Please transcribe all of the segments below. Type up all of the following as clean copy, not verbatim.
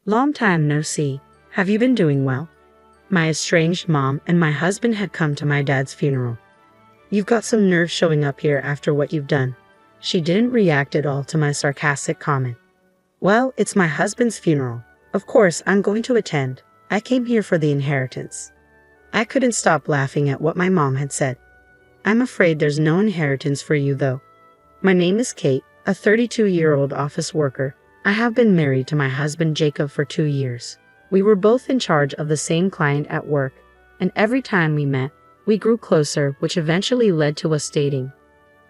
Long time no see. Have you been doing well? My estranged mom and my husband had come to my dad's funeral. You've got some nerve showing up here after what you've done. She didn't react at all to my sarcastic comment. Well, it's my husband's funeral. Of course, I'm going to attend. I came here for the inheritance. I couldn't stop laughing at what my mom had said. I'm afraid there's no inheritance for you though. My name is Kate, a 32-year-old office worker. I have been married to my husband Jacob for 2 years. We were both in charge of the same client at work, and every time we met, we grew closer, which eventually led to us dating.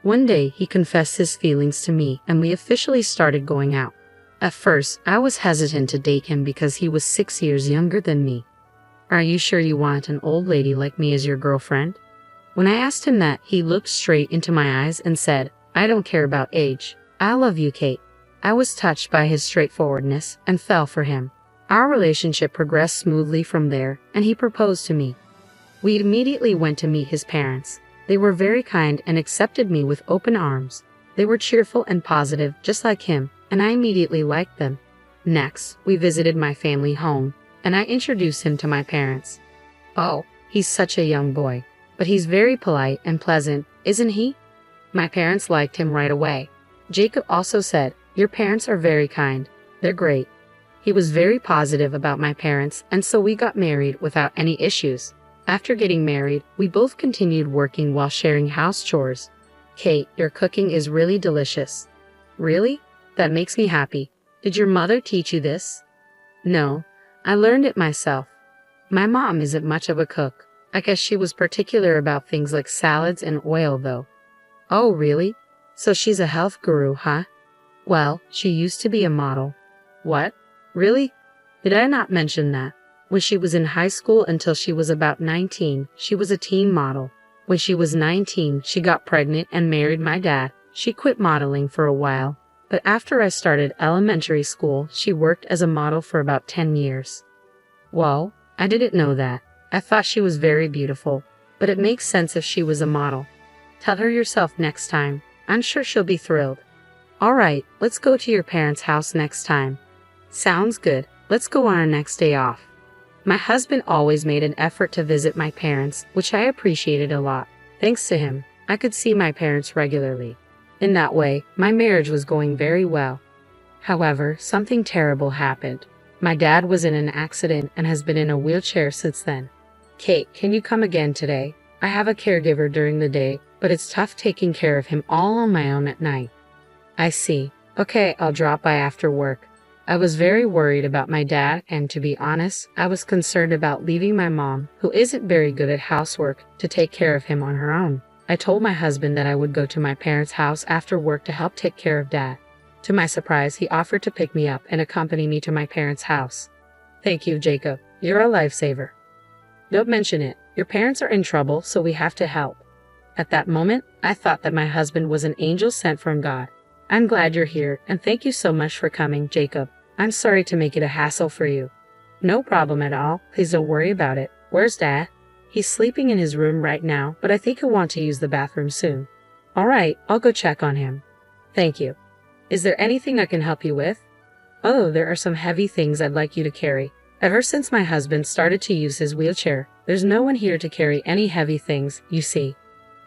One day, he confessed his feelings to me, and we officially started going out. At first, I was hesitant to date him because he was 6 years younger than me. Are you sure you want an old lady like me as your girlfriend? When I asked him that, he looked straight into my eyes and said, I don't care about age. I love you, Kate. I was touched by his straightforwardness and fell for him. Our relationship progressed smoothly from there, and he proposed to me. We immediately went to meet his parents. They were very kind and accepted me with open arms. They were cheerful and positive, just like him, and I immediately liked them. Next, we visited my family home, and I introduced him to my parents. Oh, he's such a young boy, but he's very polite and pleasant, isn't he? My parents liked him right away. Jacob also said, your parents are very kind. They're great. He was very positive about my parents, and so we got married without any issues. After getting married, we both continued working while sharing house chores. Kate, your cooking is really delicious. Really? That makes me happy. Did your mother teach you this? No, I learned it myself. My mom isn't much of a cook. I guess she was particular about things like salads and oil though. Oh, really? So she's a health guru, huh? Well, she used to be a model. What? Really? Did I not mention that? When she was in high school until she was about 19, she was a teen model. When she was 19, she got pregnant and married my dad. She quit modeling for a while, but after I started elementary school, she worked as a model for about 10 years. Whoa, I didn't know that. I thought she was very beautiful, but it makes sense if she was a model. Tell her yourself next time. I'm sure she'll be thrilled. All right, let's go to your parents' house next time. Sounds good. Let's go on our next day off. My husband always made an effort to visit my parents, which I appreciated a lot. Thanks to him, I could see my parents regularly. In that way, my marriage was going very well. However, something terrible happened. My dad was in an accident and has been in a wheelchair since then. Kate, can you come again today? I have a caregiver during the day, but it's tough taking care of him all on my own at night. I see. Okay, I'll drop by after work. I was very worried about my dad, and to be honest, I was concerned about leaving my mom, who isn't very good at housework, to take care of him on her own. I told my husband that I would go to my parents' house after work to help take care of Dad. To my surprise, he offered to pick me up and accompany me to my parents' house. Thank you, Jacob. You're a lifesaver. Don't mention it. Your parents are in trouble, so we have to help. At that moment, I thought that my husband was an angel sent from God. I'm glad you're here, and thank you so much for coming, Jacob. I'm sorry to make it a hassle for you. No problem at all. Please don't worry about it. Where's Dad? He's sleeping in his room right now, but I think he'll want to use the bathroom soon. All right, I'll go check on him. Thank you. Is there anything I can help you with? Oh, there are some heavy things I'd like you to carry. Ever since my husband started to use his wheelchair, there's no one here to carry any heavy things, you see.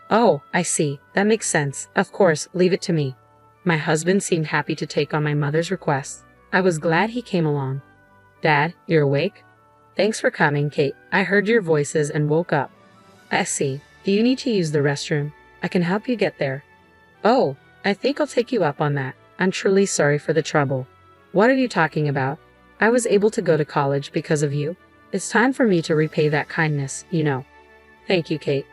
Oh, I see. That makes sense. Of course, leave it to me. My husband seemed happy to take on my mother's request. I was glad he came along. Dad, you're awake? Thanks for coming, Kate. I heard your voices and woke up. I see. Do you need to use the restroom? I can help you get there. Oh, I think I'll take you up on that. I'm truly sorry for the trouble. What are you talking about? I was able to go to college because of you. It's time for me to repay that kindness, you know. Thank you, Kate.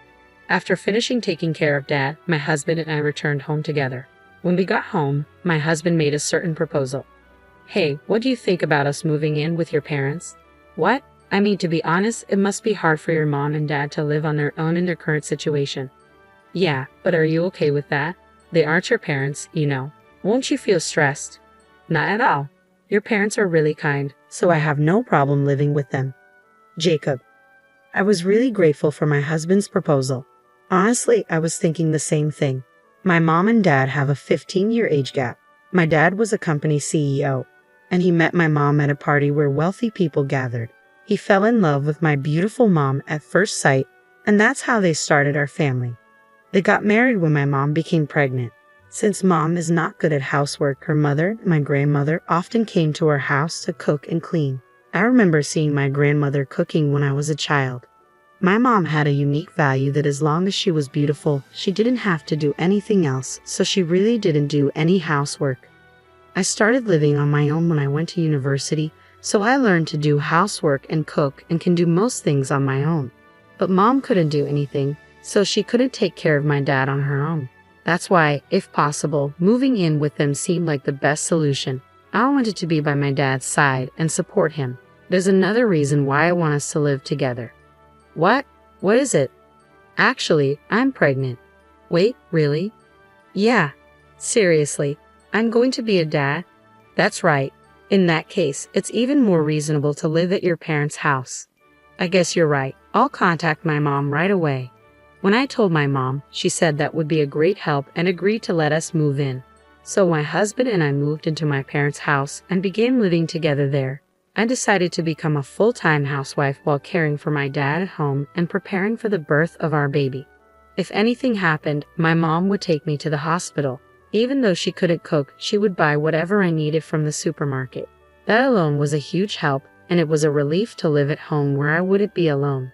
After finishing taking care of Dad, my husband and I returned home together. When we got home, my husband made a certain proposal. Hey, what do you think about us moving in with your parents? What? I mean, to be honest, it must be hard for your mom and dad to live on their own in their current situation. Yeah, but are you okay with that? They aren't your parents, you know. Won't you feel stressed? Not at all. Your parents are really kind, so I have no problem living with them. Jacob. I was really grateful for my husband's proposal. Honestly, I was thinking the same thing. My mom and dad have a 15-year age gap. My dad was a company CEO. and he met my mom at a party where wealthy people gathered. He fell in love with my beautiful mom at first sight, and that's how they started our family. They got married when my mom became pregnant. Since mom is not good at housework, her mother, my grandmother, often came to our house to cook and clean. I remember seeing my grandmother cooking when I was a child. My mom had a unique value that as long as she was beautiful, she didn't have to do anything else, so she really didn't do any housework. I started living on my own when I went to university, so I learned to do housework and cook and can do most things on my own. But mom couldn't do anything, so she couldn't take care of my dad on her own. That's why, if possible, moving in with them seemed like the best solution. I wanted to be by my dad's side and support him. There's another reason why I want us to live together. What? What is it? Actually, I'm pregnant. Wait, really? Yeah. Seriously, I'm going to be a dad? That's right. In that case, it's even more reasonable to live at your parents' house. I guess you're right. I'll contact my mom right away. When I told my mom, she said that would be a great help and agreed to let us move in. So my husband and I moved into my parents' house and began living together there. I decided to become a full-time housewife while caring for my dad at home and preparing for the birth of our baby. If anything happened, my mom would take me to the hospital. Even though she couldn't cook, she would buy whatever I needed from the supermarket. That alone was a huge help, and it was a relief to live at home where I wouldn't be alone.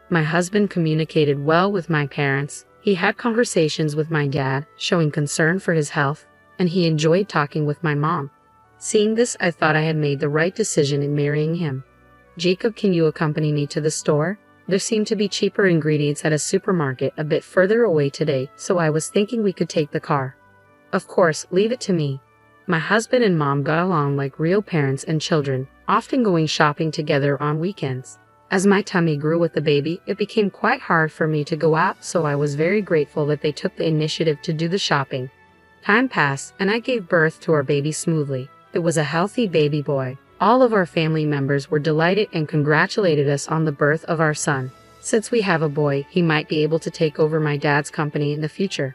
My husband communicated well with my parents. He had conversations with my dad, showing concern for his health, and he enjoyed talking with my mom. Seeing this, I thought I had made the right decision in marrying him. Jacob, can you accompany me to the store? There seemed to be cheaper ingredients at a supermarket a bit further away today, so I was thinking we could take the car. Of course, leave it to me. My husband and mom got along like real parents and children, often going shopping together on weekends. As my tummy grew with the baby, it became quite hard for me to go out, so I was very grateful that they took the initiative to do the shopping. Time passed, and I gave birth to our baby smoothly. It was a healthy baby boy. All of our family members were delighted and congratulated us on the birth of our son. Since we have a boy, he might be able to take over my dad's company in the future.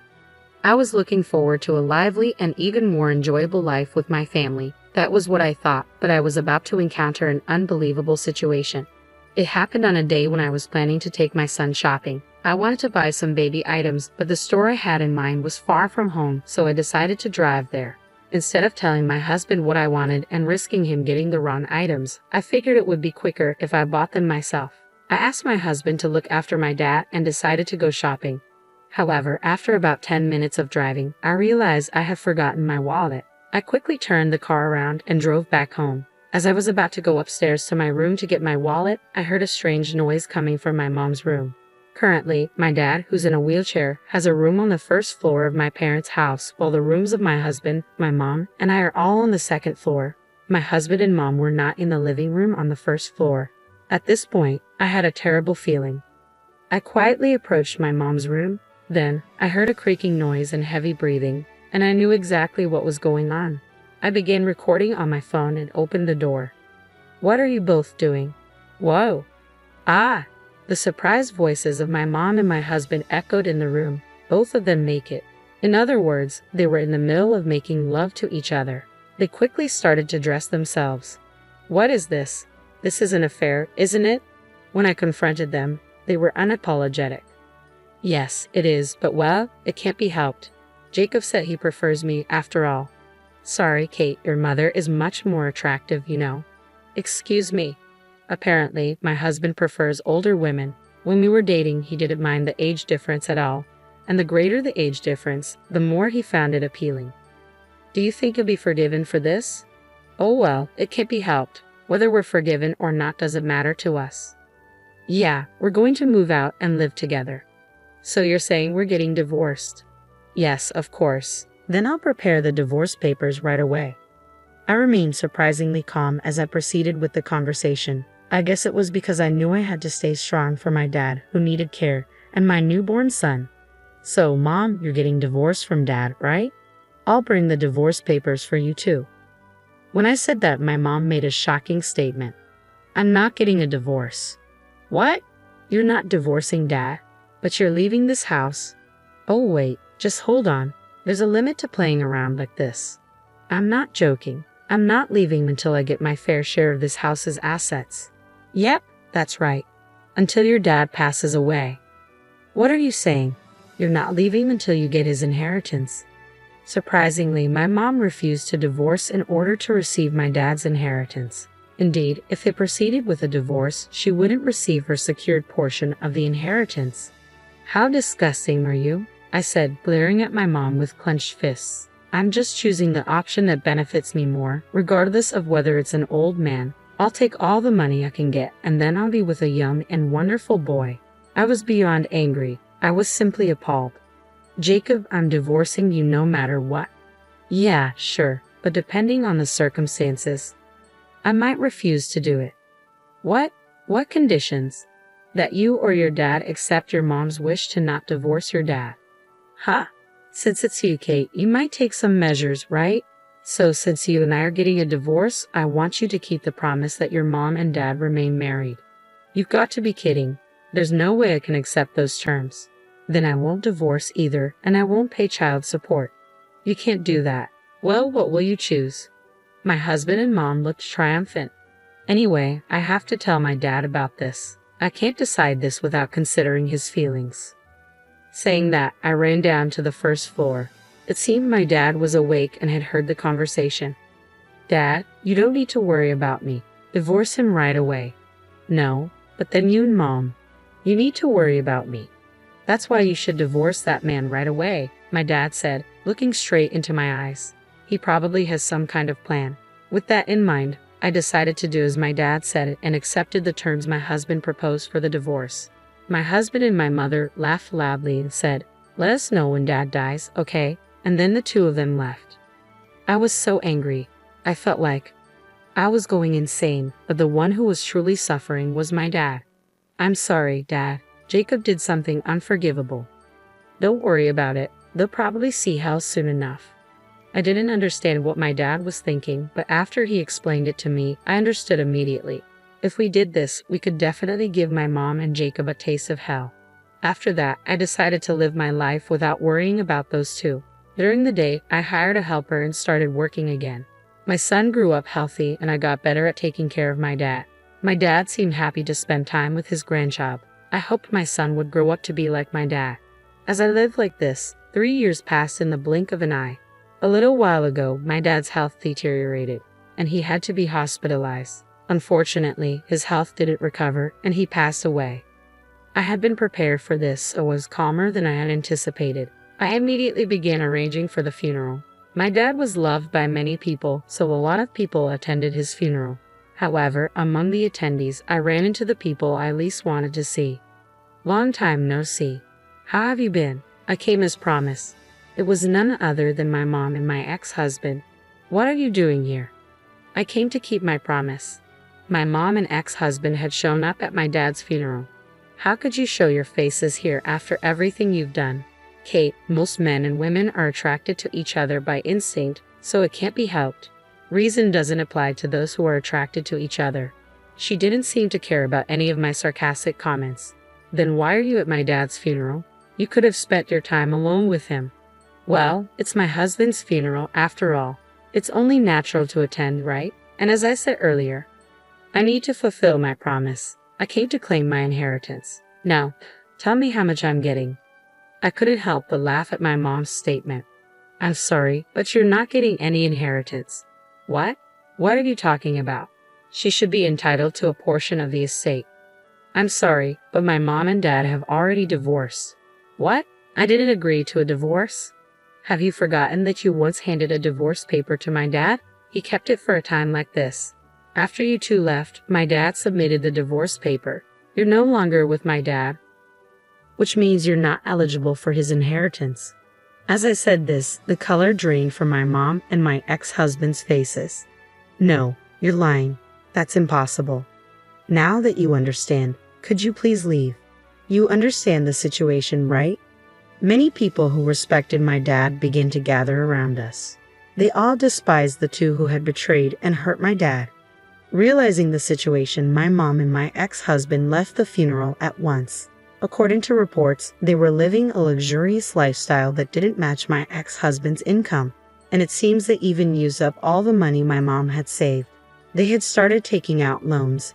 I was looking forward to a lively and even more enjoyable life with my family. That was what I thought, but I was about to encounter an unbelievable situation. It happened on a day when I was planning to take my son shopping. I wanted to buy some baby items, but the store I had in mind was far from home, so I decided to drive there. Instead of telling my husband what I wanted and risking him getting the wrong items, I figured it would be quicker if I bought them myself. I asked my husband to look after my dad and decided to go shopping. However, after about 10 minutes of driving, I realized I had forgotten my wallet. I quickly turned the car around and drove back home. As I was about to go upstairs to my room to get my wallet, I heard a strange noise coming from my mom's room. Currently, my dad, who's in a wheelchair, has a room on the first floor of my parents' house, while the rooms of my husband, my mom, and I are all on the second floor. My husband and mom were not in the living room on the first floor. At this point, I had a terrible feeling. I quietly approached my mom's room. Then, I heard a creaking noise and heavy breathing, and I knew exactly what was going on. I began recording on my phone and opened the door. What are you both doing? Whoa! Ah! The surprised voices of my mom and my husband echoed in the room, both of them naked. In other words, they were in the middle of making love to each other. They quickly started to dress themselves. What is this? This is an affair, isn't it? When I confronted them, they were unapologetic. Yes, it is, but well, it can't be helped. Jacob said he prefers me after all. Sorry, Kate, your mother is much more attractive, you know. Excuse me. Apparently, my husband prefers older women. When we were dating, he didn't mind the age difference at all, and the greater the age difference, the more he found it appealing. Do you think you'll be forgiven for this? Oh well, it can't be helped. Whether we're forgiven or not doesn't matter to us. Yeah, we're going to move out and live together. So you're saying we're getting divorced? Yes, of course. Then I'll prepare the divorce papers right away. I remained surprisingly calm as I proceeded with the conversation. I guess it was because I knew I had to stay strong for my dad, who needed care, and my newborn son. So, Mom, you're getting divorced from Dad, right? I'll bring the divorce papers for you too. When I said that, my mom made a shocking statement. I'm not getting a divorce. What? You're not divorcing Dad, but you're leaving this house? Oh wait, just hold on. There's a limit to playing around like this. I'm not joking. I'm not leaving until I get my fair share of this house's assets. Yep, that's right. Until your dad passes away. What are you saying? You're not leaving until you get his inheritance. Surprisingly, my mom refused to divorce in order to receive my dad's inheritance. Indeed, if they proceeded with a divorce, she wouldn't receive her secured portion of the inheritance. How disgusting are you? I said, glaring at my mom with clenched fists. I'm just choosing the option that benefits me more, regardless of whether it's an old man. I'll take all the money I can get, and then I'll be with a young and wonderful boy. I was beyond angry. I was simply appalled. Jacob, I'm divorcing you no matter what. Yeah, sure, but depending on the circumstances, I might refuse to do it. What? What conditions? That you or your dad accept your mom's wish to not divorce your dad. Ha! Since it's you, Kate, you might take some measures, right? So since you and I are getting a divorce, I want you to keep the promise that your mom and dad remain married. You've got to be kidding. There's no way I can accept those terms. Then I won't divorce either, and I won't pay child support. You can't do that. Well, what will you choose? My husband and mom looked triumphant. Anyway, I have to tell my dad about this. I can't decide this without considering his feelings. Saying that, I ran down to the first floor. It seemed my dad was awake and had heard the conversation. Dad, you don't need to worry about me. Divorce him right away. No, but then you and Mom. You need to worry about me. That's why you should divorce that man right away, my dad said, looking straight into my eyes. He probably has some kind of plan. With that in mind, I decided to do as my dad said and accepted the terms my husband proposed for the divorce. My husband and my mother laughed loudly and said, "Let us know when Dad dies, okay?" And then the two of them left. I was so angry. I felt like I was going insane, but the one who was truly suffering was my dad. I'm sorry, Dad. Jacob did something unforgivable. Don't worry about it. They'll probably see Hal soon enough. I didn't understand what my dad was thinking, but after he explained it to me, I understood immediately. If we did this, we could definitely give my mom and Jacob a taste of hell. After that, I decided to live my life without worrying about those two. During the day, I hired a helper and started working again. My son grew up healthy and I got better at taking care of my dad. My dad seemed happy to spend time with his grandchild. I hoped my son would grow up to be like my dad. As I lived like this, 3 years passed in the blink of an eye. A little while ago, my dad's health deteriorated, and he had to be hospitalized. Unfortunately, his health didn't recover, and he passed away. I had been prepared for this, so was calmer than I had anticipated. I immediately began arranging for the funeral. My dad was loved by many people, so a lot of people attended his funeral. However, among the attendees, I ran into the people I least wanted to see. Long time no see. How have you been? I came as promised. It was none other than my mom and my ex-husband. What are you doing here? I came to keep my promise. My mom and ex-husband had shown up at my dad's funeral. How could you show your faces here after everything you've done? Kate, most men and women are attracted to each other by instinct, so it can't be helped. Reason doesn't apply to those who are attracted to each other. She didn't seem to care about any of my sarcastic comments. Then why are you at my dad's funeral? You could have spent your time alone with him. Well, it's my husband's funeral after all. It's only natural to attend, right? And as I said earlier, I need to fulfill my promise. I came to claim my inheritance. Now, tell me how much I'm getting. I couldn't help but laugh at my mom's statement. I'm sorry, but you're not getting any inheritance. What? What are you talking about? She should be entitled to a portion of the estate. I'm sorry, but my mom and dad have already divorced. What? I didn't agree to a divorce? Have you forgotten that you once handed a divorce paper to my dad? He kept it for a time like this. After you two left, my dad submitted the divorce paper. You're no longer with my dad, which means you're not eligible for his inheritance. As I said this, the color drained from my mom and my ex-husband's faces. No, you're lying. That's impossible. Now that you understand, could you please leave? You understand the situation, right? Many people who respected my dad began to gather around us. They all despised the two who had betrayed and hurt my dad. Realizing the situation, my mom and my ex-husband left the funeral at once. According to reports, they were living a luxurious lifestyle that didn't match my ex-husband's income. and it seems they even used up all the money my mom had saved. They had started taking out loans,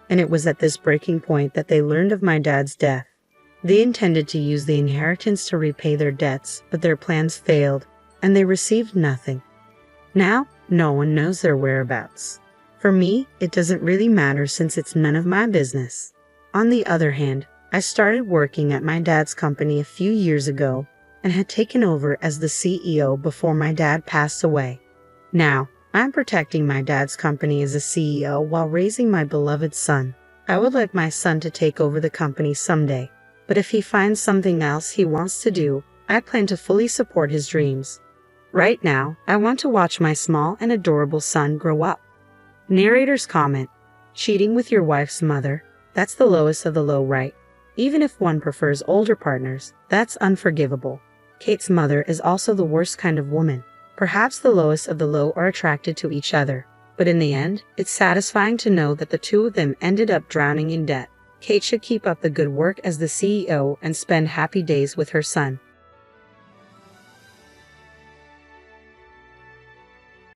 and it was at this breaking point that they learned of my dad's death. They intended to use the inheritance to repay their debts, but their plans failed, and they received nothing. Now, no one knows their whereabouts. For me, it doesn't really matter since it's none of my business. On the other hand, I started working at my dad's company a few years ago and had taken over as the CEO before my dad passed away. Now, I'm protecting my dad's company as a CEO while raising my beloved son. I would like my son to take over the company someday, but if he finds something else he wants to do, I plan to fully support his dreams. Right now, I want to watch my small and adorable son grow up. Narrator's comment: cheating with your wife's mother, that's the lowest of the low, right? Even if one prefers older partners, that's unforgivable. Kate's mother is also the worst kind of woman. Perhaps the lowest of the low are attracted to each other, but in the end, it's satisfying to know that the two of them ended up drowning in debt. Kate should keep up the good work as the CEO and spend happy days with her son.